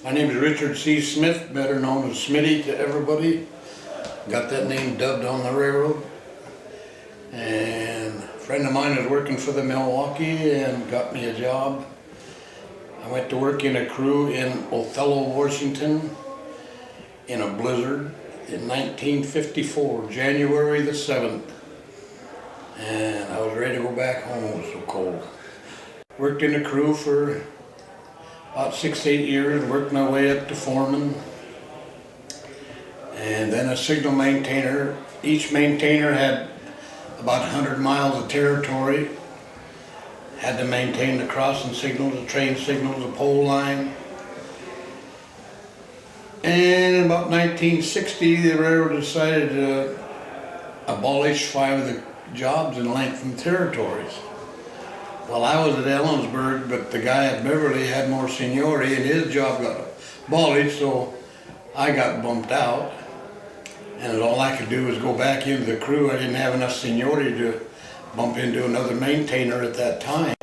My name is Richard C. Smith, better known as Smitty to everybody. Got that name dubbed on the railroad. And a friend of mine is working for the Milwaukee and got me a job. I went to work in a crew in Othello, Washington in a blizzard in 1954, January the 7th. And I was ready to go back home, it was so cold. Worked in a crew for about 6 to 8 years, worked my way up to foreman. And then a signal maintainer. Each maintainer had about 100 miles of territory. Had to maintain the crossing signals, the train signals, the pole line. And in about 1960, the railroad decided to abolish 5 of the jobs and lengthen territories. Well, I was at Ellensburg, but the guy at Beverly had more seniority and his job got abolished, so I got bumped out. And all I could do was go back into the crew. I didn't have enough seniority to bump into another maintainer at that time.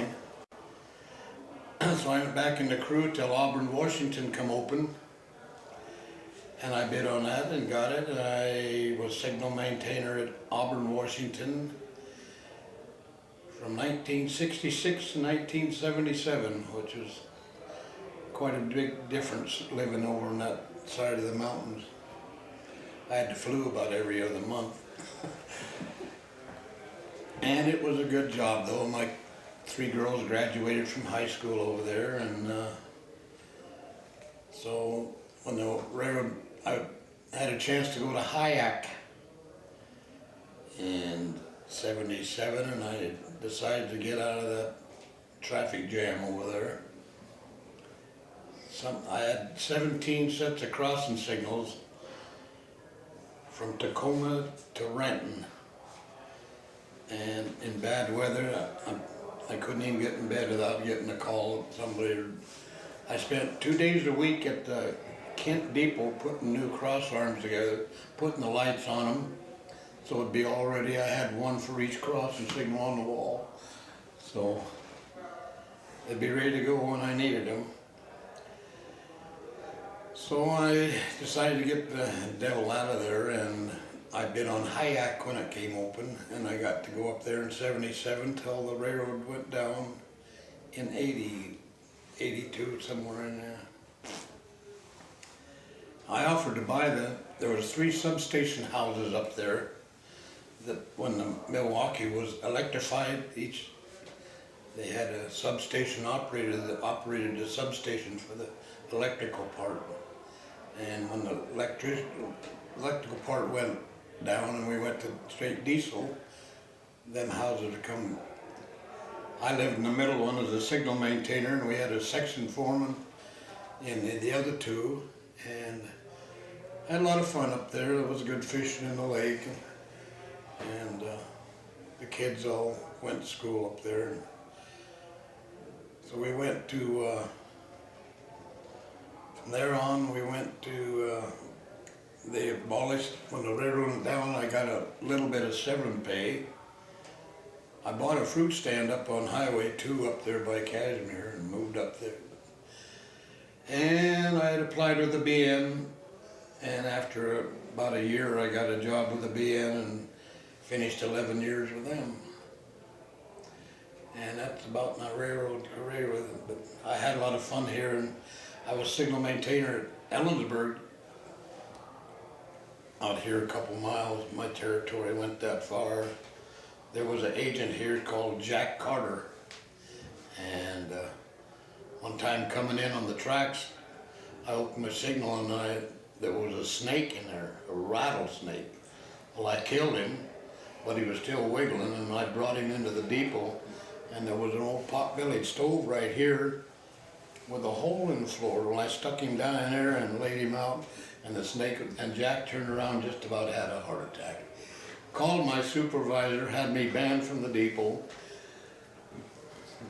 So I went back in the crew till Auburn, Washington come open. And I bid on that and got it. I was signal maintainer at Auburn, Washington from 1966 to 1977, which was quite a big difference living over on that side of the mountains. I had the flu about every other month. And it was a good job though. My 3 girls graduated from high school over there, and so when the railroad, I had a chance to go to Hyack in '77, and I decided to get out of that traffic jam over there. I had 17 sets of crossing signals from Tacoma to Renton, and in bad weather, I couldn't even get in bed without getting a call of somebody. I spent 2 days a week at the Kent Depot putting new cross arms together, putting the lights on them, so it'd be all ready. I had one for each crossing signal on the wall, so they'd be ready to go when I needed them. So I decided to get the devil out of there, and I bid on Hyack when it came open, and I got to go up there in '77 till the railroad went down in '80, '82, somewhere in there. I offered to buy there was 3 substation houses up there that when the Milwaukee was electrified, they had a substation operator that operated the substation for the electrical part. And when the electrical part went down and we went to straight diesel, them houses would come. I lived in the middle one as a signal maintainer, and we had a section foreman in the other 2, and I had a lot of fun up there. There was good fishing in the lake, and the kids all went to school up there. So we went to, from there on we went to, they abolished, when the railroad went down, I got a little bit of severance pay. I bought a fruit stand up on Highway 2 up there by Casimir and moved up there. And I had applied with the BN, and after about a year I got a job with the BN and finished 11 years with them. And that's about my railroad career with it. But I had a lot of fun here, and I was signal maintainer at Ellensburg. Out here a couple miles, my territory went that far. There was an agent here called Jack Carter, and one time coming in on the tracks, I opened my signal and there was a snake in there, a rattlesnake. Well, I killed him, but he was still wiggling, and I brought him into the depot, and there was an old pot-bellied stove right here with a hole in the floor. Well, I stuck him down in there and laid him out, and the snake, and Jack turned around, just about had a heart attack. Called my supervisor, had me banned from the depot.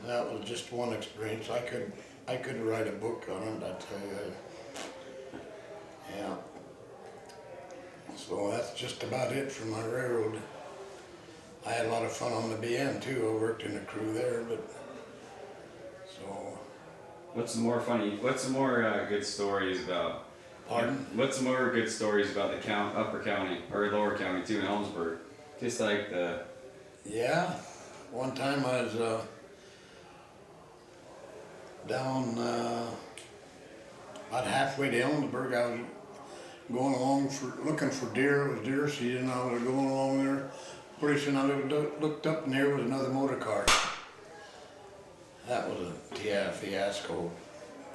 That was just one experience. I could write a book on it, I tell you. Yeah. So that's just about it for my railroad. I had a lot of fun on the BN too. I worked in a crew there, but so What's some more good stories about? Pardon? What's some more good stories about the upper county or lower county too in Ellensburg? Just like the. Yeah, one time I was down about halfway to Ellensburg. I was going along looking for deer. It was deer season. I was going along there. Pretty soon I looked up and there was another motor car. That was a fiasco.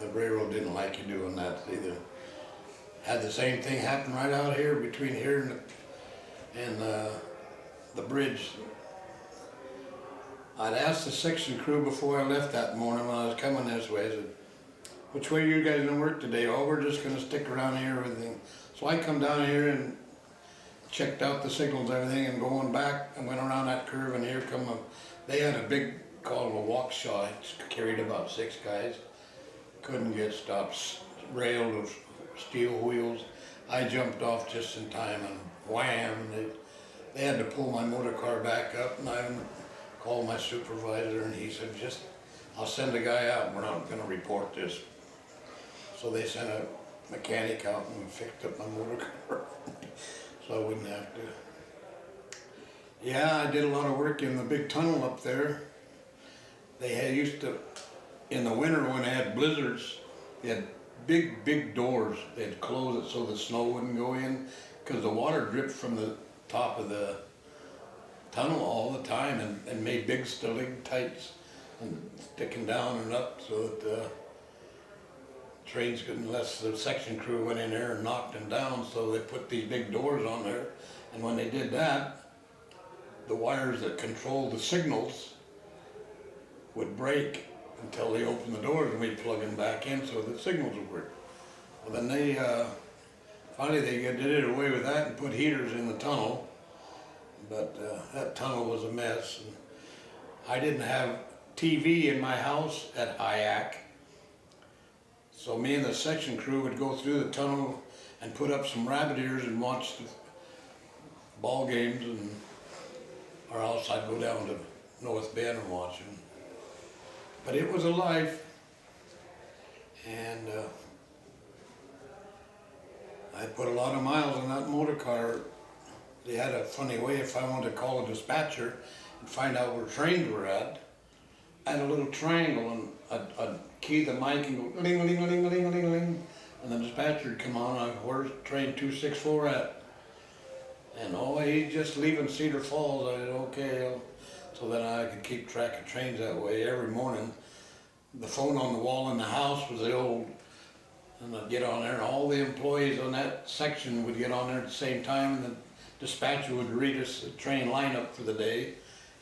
The railroad didn't like you doing that either. Had the same thing happen right out here between here and the bridge. I'd asked the section crew before I left that morning when I was coming this way, I said, which way you guys gonna work today? Oh, we're just gonna stick around here and everything. So I come down here and checked out the signals and everything, and going back, I went around that curve, and here come they had a big called a Waukesha. It carried about 6 guys. Couldn't get stopped, rail of steel wheels. I jumped off just in time, and wham! They had to pull my motor car back up, and I called my supervisor, and he said, I'll send a guy out. We're not going to report this. So they sent a mechanic out and fixed up my motor car, so I wouldn't have to. Yeah, I did a lot of work in the big tunnel up there. They used to, in the winter when they had blizzards, they had big doors. They'd close it so the snow wouldn't go in, because the water dripped from the top of the tunnel all the time, and made big stalactites and sticking down and up, so that trains couldn't, unless the section crew went in there and knocked them down. So they put these big doors on there, and when they did that, the wires that control the signals would break until they opened the doors, and we'd plug them back in so the signals would work. Well, then they finally they did it away with that and put heaters in the tunnel, but that tunnel was a mess. And I didn't have TV in my house at IAC, so me and the section crew would go through the tunnel and put up some rabbit ears and watch the ball games, or else I'd go down to North Bend and watch them. But it was a life, and I put a lot of miles on that motor car. They had a funny way, if I wanted to call a dispatcher and find out where trains were at, I had a little triangle, and I'd key the mic and go ling, ling, ling, ling, ling, ling, and the dispatcher would come on, where's train 264 at? And oh, he's just leaving Cedar Falls. I said, okay. So then I could keep track of trains that way. Every morning, the phone on the wall in the house was the old, and I'd get on there, and all the employees on that section would get on there at the same time, and the dispatcher would read us the train lineup for the day,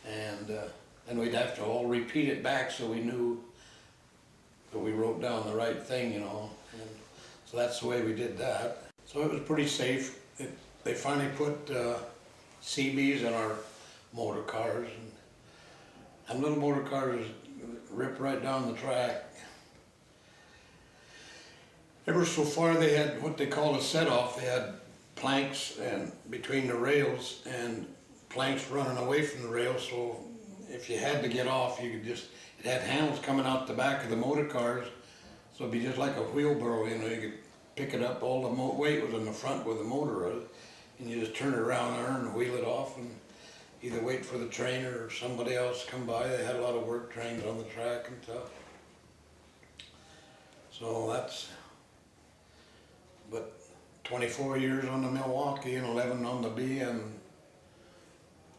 and we'd have to all repeat it back so we knew that we wrote down the right thing, And so that's the way we did that. So it was pretty safe. They finally put CBs in our motor cars, and little motor cars rip right down the track. Ever so far they had what they call a set-off. They had planks and between the rails, and planks running away from the rails, so if you had to get off, you could just, it had handles coming out the back of the motor cars, so it'd be just like a wheelbarrow, you could pick it up, all the weight was in the front where the motor was, and you just turn it around there and wheel it off, and either wait for the train or somebody else come by. They had a lot of work trains on the track and stuff. So but 24 years on the Milwaukee and 11 on the M.E.A.L, and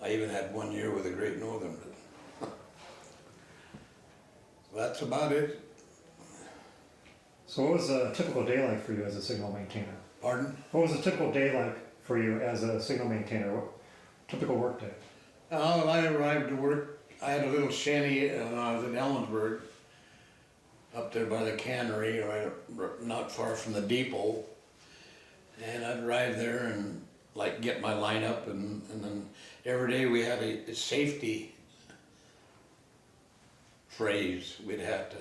I even had 1 year with the Great Northern. So that's about it. So what was a typical day like for you as a signal maintainer? Pardon? What was a typical day like for you as a signal maintainer? What typical work day? When I arrived to work, I had a little shanty when I was in Ellensburg, up there by the cannery, right not far from the depot. And I'd arrive there and get my lineup, and then every day we had a safety phrase. We'd have to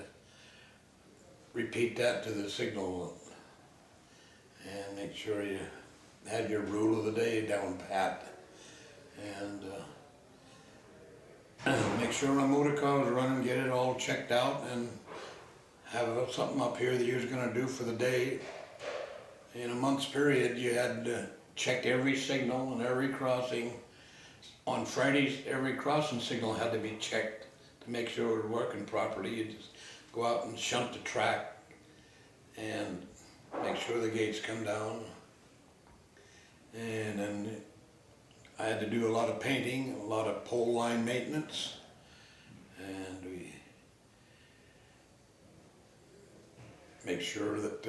repeat that to the signal and make sure you had your rule of the day down pat, and make sure my motor car was running, get it all checked out, and have something up here that you was gonna do for the day. In a month's period, you had to check every signal and every crossing. On Fridays, every crossing signal had to be checked to make sure it was working properly. You just go out and shunt the track and make sure the gates come down. And then I had to do a lot of painting, a lot of pole line maintenance, and we make sure that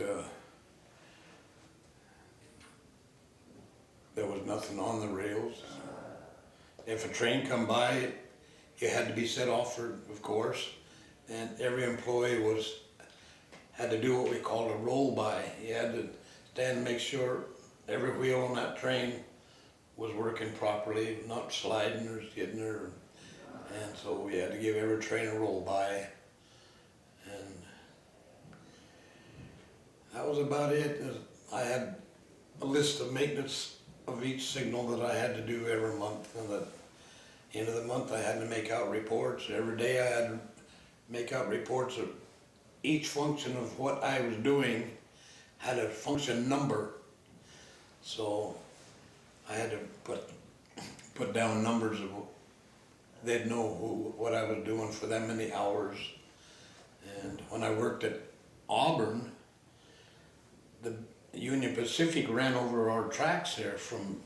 there was nothing on the rails. If a train come by, you had to be set off for, of course, and every employee had to do what we called a roll by. You had to stand and make sure every wheel on that train was working properly, not sliding or skidding and so we had to give every train a roll by. And that was about it. I had a list of maintenance of each signal that I had to do every month, and at the end of the month I had to make out reports. Every day I had to make out reports of each function of what I was doing had a function number. So I had to put down numbers of, they'd know what I was doing for that many hours. And when I worked at Auburn, the Union Pacific ran over our tracks there from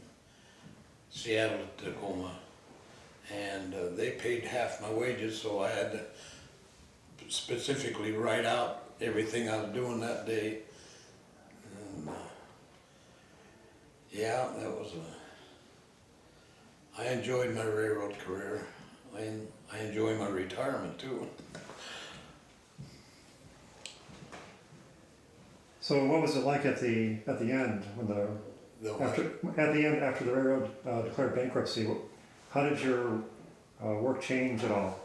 Seattle to Tacoma, and they paid half my wages, so I had to specifically write out everything I was doing that day. And yeah, that was I enjoyed my railroad career. I enjoy my retirement too. So what was it like at the end when after the railroad declared bankruptcy? How did your work change at all,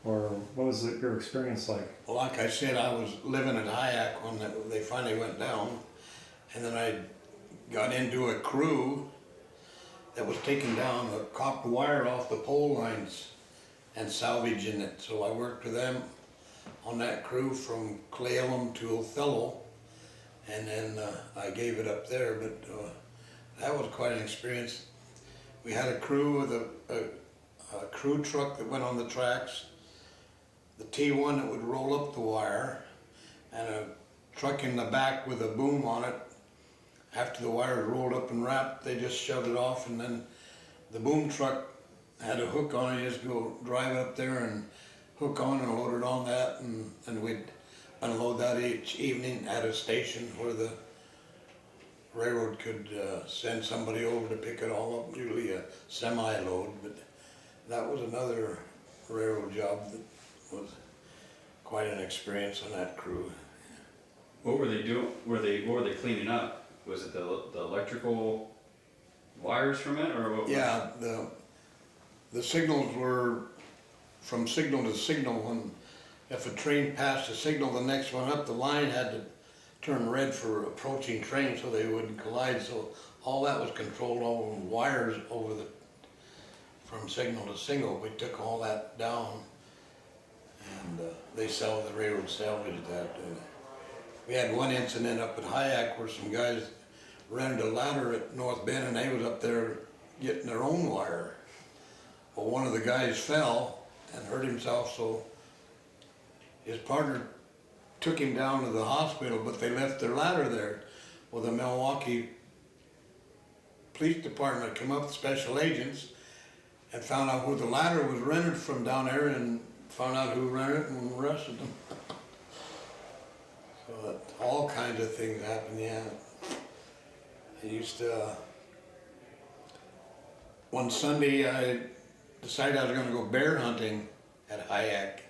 or what was your experience like? Well, like I said, I was living at Hyack when they finally went down, and then I got into a crew that was taking down the copper wire off the pole lines and salvaging it. So I worked with them on that crew from Cle Elum to Othello, and then I gave it up there, but that was quite an experience. We had a crew with a crew truck that went on the tracks, the T1 that would roll up the wire, and a truck in the back with a boom on it. After the wire rolled up and wrapped, they just shoved it off, and then the boom truck had a hook on it. You just go drive up there and hook on and load it on that, and we'd unload that each evening at a station where the railroad could send somebody over to pick it all up, usually a semi-load. But that was another railroad job that was quite an experience on that crew. What were they doing? What were they cleaning up? Was it the electrical wires from it, or what? Yeah, the signals were from signal to signal. When if a train passed a signal, the next one up the line had to turn red for approaching trains so they wouldn't collide. So all that was controlled over wires from signal to signal. We took all that down, and the railroad salvaged that. We had one incident up at Hyack where some guys rented a ladder at North Bend, and they was up there getting their own wire. Well, one of the guys fell and hurt himself, so his partner took him down to the hospital, but they left their ladder there. Well, the Milwaukee Police Department came up with special agents and found out who the ladder was rented from down there, and found out who rented it and arrested them. So all kinds of things happen, yeah. I used to, one Sunday I decided I was gonna go bear hunting at Hyack.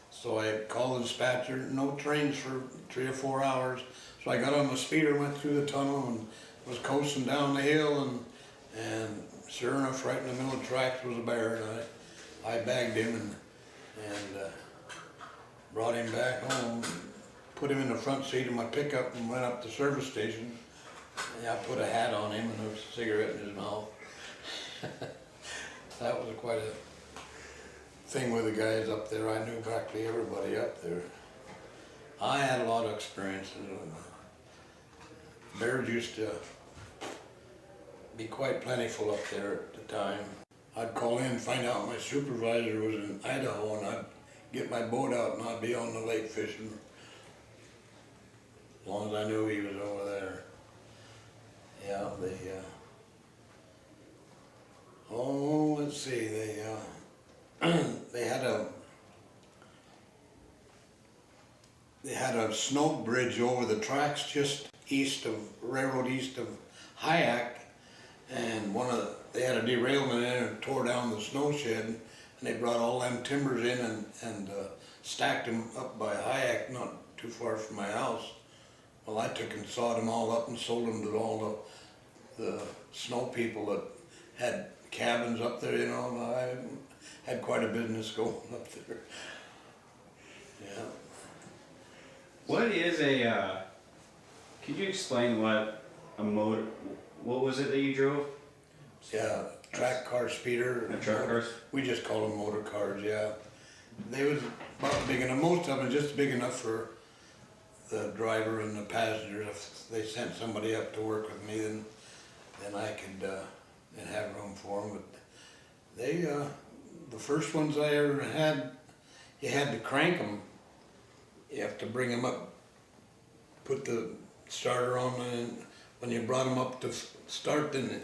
So I called the dispatcher, no trains for 3 or 4 hours. So I got on the speeder, went through the tunnel and was coasting down the hill, and sure enough, right in the middle of the tracks was a bear, and I bagged him and brought him back home. Put him in the front seat of my pickup and went up to the service station. And I put a hat on him and a cigarette in his mouth. That was quite a thing with the guys up there. I knew practically everybody up there. I had a lot of experience. Bears used to be quite plentiful up there at the time. I'd call in and find out my supervisor was in Idaho, and I'd get my boat out and I'd be on the lake fishing. As long as I knew he was over there. Yeah, oh, let's see, they had a snow bridge over the tracks just railroad east of Hyack, and they had a derailment in it and tore down the snow shed, and they brought all them timbers in and stacked them up by Hyack, not too far from my house. Well, I took and sawed them all up and sold them to all the snow people that had cabins up there, you know. I had quite a business going up there. Yeah. What is could you explain what a motor, what was it that you drove? Yeah, track car speeder. Track cars? We just call them motor cars, yeah. They was about big enough, most of them just big enough for the driver and the passengers. If they sent somebody up to work with me, then I could and have room for them. But they, the first ones I ever had, you had to crank them. You have to bring them up, put the starter on, and when you brought them up to start, then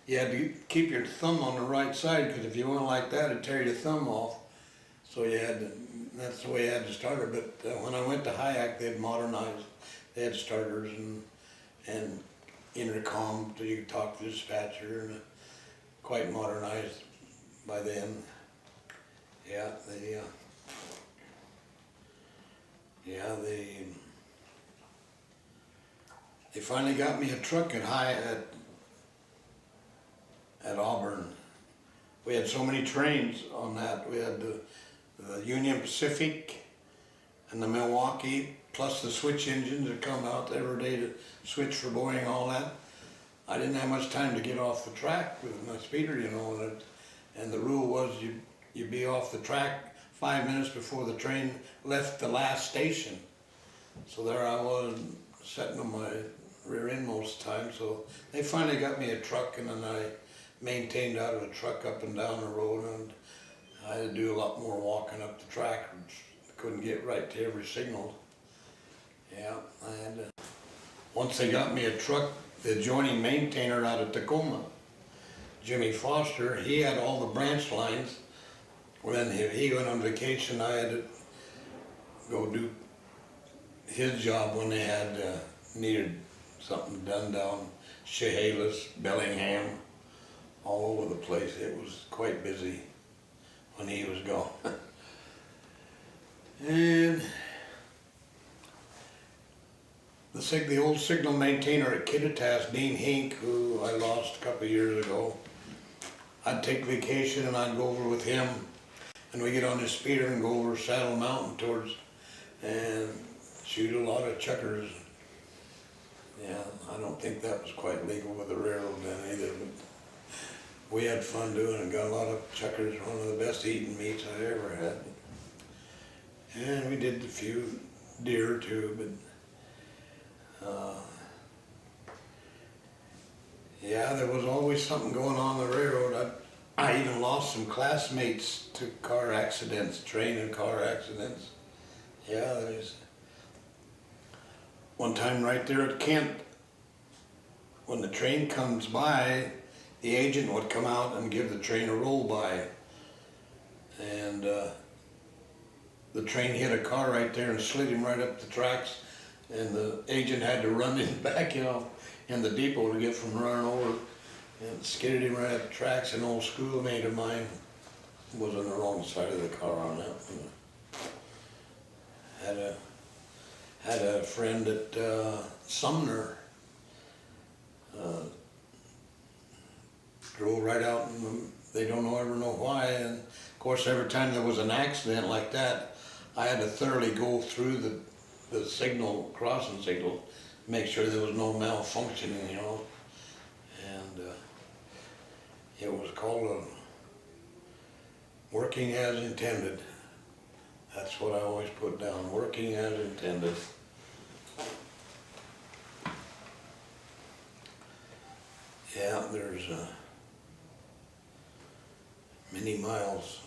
you had to keep your thumb on the right side, because if you went like that, it'd tear your thumb off. So you had to, that's the way you had to start it. But when I went to Hyack, they'd modernized. They had starters and intercom so you could talk to the dispatcher, and quite modernized by then. Yeah, they finally got me a truck at Auburn. We had so many trains on that. We had the Union Pacific and the Milwaukee, plus the switch engines that come out every day to switch for Boeing, all that. I didn't have much time to get off the track with my speeder, you know, and the rule was you'd be off the track 5 minutes before the train left the last station. So there I was, sitting on my rear end most of the time. So they finally got me a truck, and then I maintained out of the truck up and down the road, and I had to do a lot more walking up the track. Couldn't get right to every signal. Yeah, I had to. Once they got me a truck, the adjoining maintainer out of Tacoma, Jimmy Foster, he had all the branch lines. When he went on vacation, I had to go do his job when they had needed something done down Chehalis, Bellingham, all over the place. It was quite busy when he was gone. And the old signal maintainer at Kittitas, Dean Hink, who I lost a couple of years ago, I'd take vacation and I'd go over with him, and we get on this speeder and go over Saddle Mountain and shoot a lot of chuckers. Yeah, I don't think that was quite legal with the railroad then either, but we had fun doing it. Got a lot of chuckers, one of the best eating meats I ever had. And we did a few deer too, but yeah, there was always something going on the railroad. I even lost some classmates to car accidents, train and car accidents. Yeah, there's one time right there at Kent, when the train comes by, the agent would come out and give the train a roll by. And the train hit a car right there and slid him right up the tracks, and the agent had to run in back, you know, in the depot to get from running over, and skidded him right up the tracks. An old schoolmate of mine was on the wrong side of the car on that one. Had a friend at Sumner, drove right out, and they don't ever know why. And of course, every time there was an accident like that, I had to thoroughly go through the signal, crossing signal, make sure there was no malfunctioning, you know. And it was called working as intended. That's what I always put down, working as intended. Yeah, there's many miles